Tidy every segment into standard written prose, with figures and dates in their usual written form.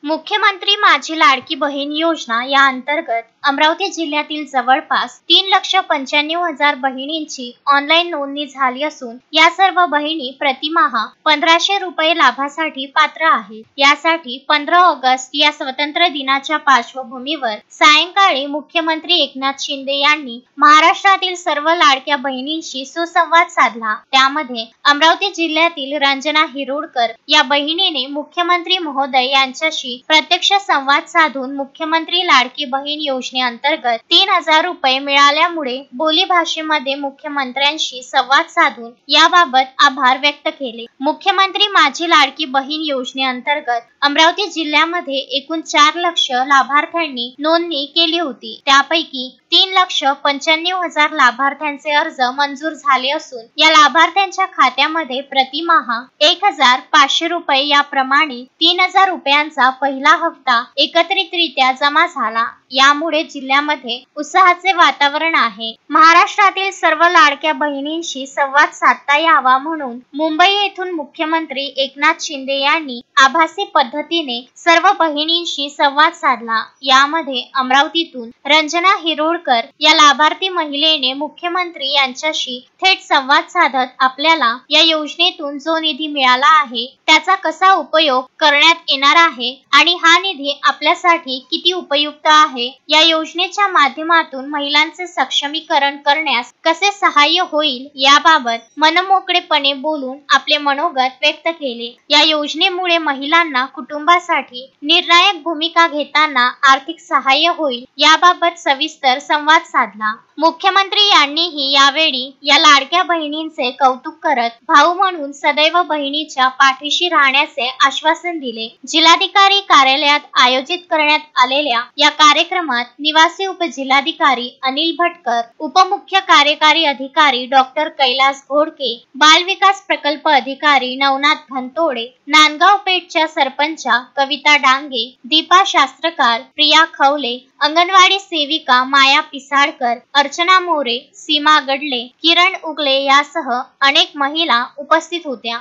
मुख्यमंत्री माझी लाडकी बहीण योजना या अंतर्गत अमरावती जिल्ह्यातील जवळपास 3,95,000 बहिणींची ऑनलाईन नोंदणी झाली असून या सर्व बहिणी प्रतिमाह 1,500 रुपये लाभासाठी पात्र आहेत। यासाठी 15 ऑगस्ट या स्वतंत्र दिनाच्या पार्श्वभूमीवर सायंकाळी मुख्यमंत्री एकनाथ शिंदे यांनी महाराष्ट्रातील सर्व लाडक्या बहिणींशी सुसंवाद साधला। त्यामध्ये अमरावती जिल्ह्यातील रंजना हिरोडकर या बहिणीने मुख्यमंत्री महोदय यांच्याशी प्रत्यक्ष संवाद साधून मुख्यमंत्री लाडकी बहीण योजनेअंतर्गत 3,000 रुपये मिळाल्यामुळे बोलीभाषेमध्ये मुख्यमंत्र्यांशी संवाद साधून याबाबत आभार व्यक्त केले। मुख्यमंत्री माझी लाडकी बहीण योजनेअंतर्गत अमरावती जिल्ह्यामध्ये एकूण 4 लाख लाभार्थ्यांनी नोंदणी केली होती। त्यापैकी 3,95,000 लाभार्थ्यांचे अर्ज मंजूर झाले असून या लाभार्थ्यांच्या खात्यामध्ये प्रतिमाह 1,500 रुपये याप्रमाणे 3,000 रुपयांचा पहिला हप्ता एकत्रितरित्या जमा झाला। यामुळे जिल्ह्यामध्ये उत्साहाचे वातावरण आहे। महाराष्ट्रातील सर्व लाडक्या बहिणींशी संवाद साधता यावा म्हणून मुंबई येथून मुख्यमंत्री एकनाथ शिंदे यांनी आभासी पद्धतीने सर्व बहिणींशी संवाद साधला। यामध्ये अमरावतीतून रंजना हिरोडकर या लाभार्थी महिलेने मुख्यमंत्री यांच्याशी थेट संवाद साधत आपल्याला या योजनेतून जो निधी मिळाला आहे त्याचा कसा उपयोग करण्यात येणार आहे आणि हा निधी आपल्यासाठी किती उपयुक्त आहे, या योजनेच्या माध्यमातून महिलांचे सक्षमीकरण करण्यास कसे सहाय्य होईल याबाबत मनमोकळेपणे बोलून आपले मनोगत व्यक्त केले। या योजनेमुळे महिलांना कुटुंबासाठी निर्णायक भूमिका घेताना आर्थिक सहाय्य होईल याबाबत सविस्तर संवाद साधला। मुख्यमंत्री यांनीही यावेळी या लाडक्या बहिणींचे कौतुक करत भाऊ म्हणून सदैव बहिणीच्या पाठीशी राहण्याचे आश्वासन दिले। जिल्हाधिकारी कार्यालयात आयोजित करण्यात आलेल्या या कार्यक्रमात निवासी उपजिल्हाधिकारी अनिल भटकर, उपमुख्य कार्यकारी अधिकारी डॉक्टर कैलास घोडके, बाल विकास प्रकल्प अधिकारी नवनाथ धनतोडे, नांदगाव पेठच्या सरपंचा कविता डांगे, दीपा शास्त्रकार, प्रिया खवले, अंगणवाडी सेविका माया पिसाळकर, अर्चना मोरे, सीमा गडले, किरण उगले यासह अनेक महिला उपस्थित होत्या।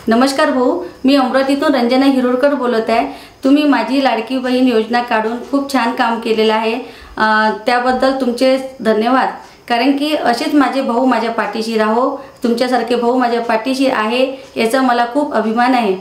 नमस्कार भाऊ, मी अमरावतीतून रंजना हिरोडकर बोलत आहे। तुम्ही माझी लाडकी बहीण योजना काढून खूप छान काम केलेलं आहे, त्याबद्दल तुमचे धन्यवाद। कारण की असेच माझे भाऊ माझ्या पाठीशी राहो, तुमच्यासारखे भाऊ माझ्या पाठीशी आहे याचा मला खूप अभिमान आहे।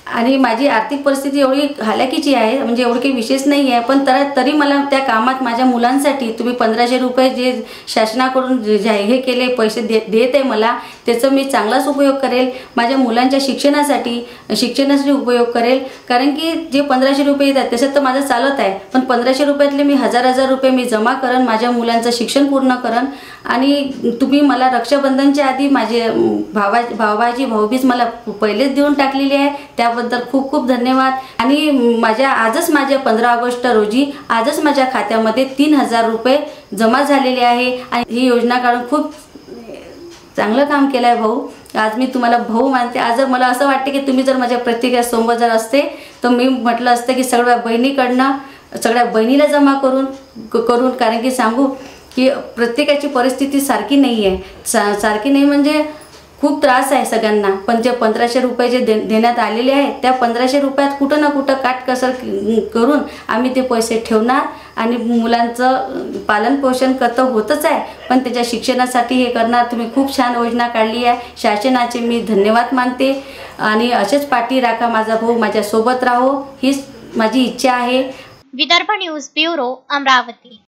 आणि माझी आर्थिक परिस्थिती एवढी हालाकीची आहे, म्हणजे एवढं काही विशेष नाही आहे, पण तरी मला त्या कामात माझ्या मुलांसाठी तुम्ही 1,500 रुपये जे शासनाकडून हे केले पैसे देत आहे मला, त्याचा मी चांगलाच उपयोग करेल। माझ्या मुलांच्या शिक्षणासाठी उपयोग करेल। कारण की जे 1,500 रुपये येतात त्याच्यात तर माझं चालत आहे, पण 1,500 रुपयातले मी 1,000 रुपये मी जमा करन, माझ्या मुलांचं शिक्षण पूर्ण करन। आणि तुम्ही मला रक्षाबंधनच्या आधी माझे भाऊबीज मला पहिलेच देऊन टाकलेली आहे, त्याबद्दल खूप खूप धन्यवाद। आणि आजच माझ्या 15 ऑगस्ट रोजी आजच माझ्या खात्यामध्ये 3,000 रुपये जमा झालेले आहे। आणि ही योजना काढून खूप चांगलं काम केलं आहे भाऊ। आज मी तुम्हाला भाऊ मानते। आज मला असं वाटते की तुम्ही जर माझ्या प्रत्येकासोबत जर असते तर मी म्हटलं असतं की सगळ्या बहिणीला जमा करून कारण की सांगू की प्रत्येकाची परिस्थिती सारखी नाही आहे, सारखी नाही म्हणजे खूप त्रास आहे सगळ्यांना। पण जे 1,500 रुपये जे देण्यात आलेले आहेत त्या 1,500 रुपयात कुठं ना कुठं काटकसर करून आम्ही ते पैसे ठेवणार आणि मुलांचं पालन पोषण कर्तव्य होतच आहे, पण त्याच्या शिक्षणासाठी हे करणार। तुम्ही खूप छान योजना काढली आहे, शासनाचे मी धन्यवाद मानते। आणि असेच पाठी राखा माझा भाऊ, माझ्या सोबत राहो हीच माझी इच्छा आहे। Vidarbha news bureau, Amravati.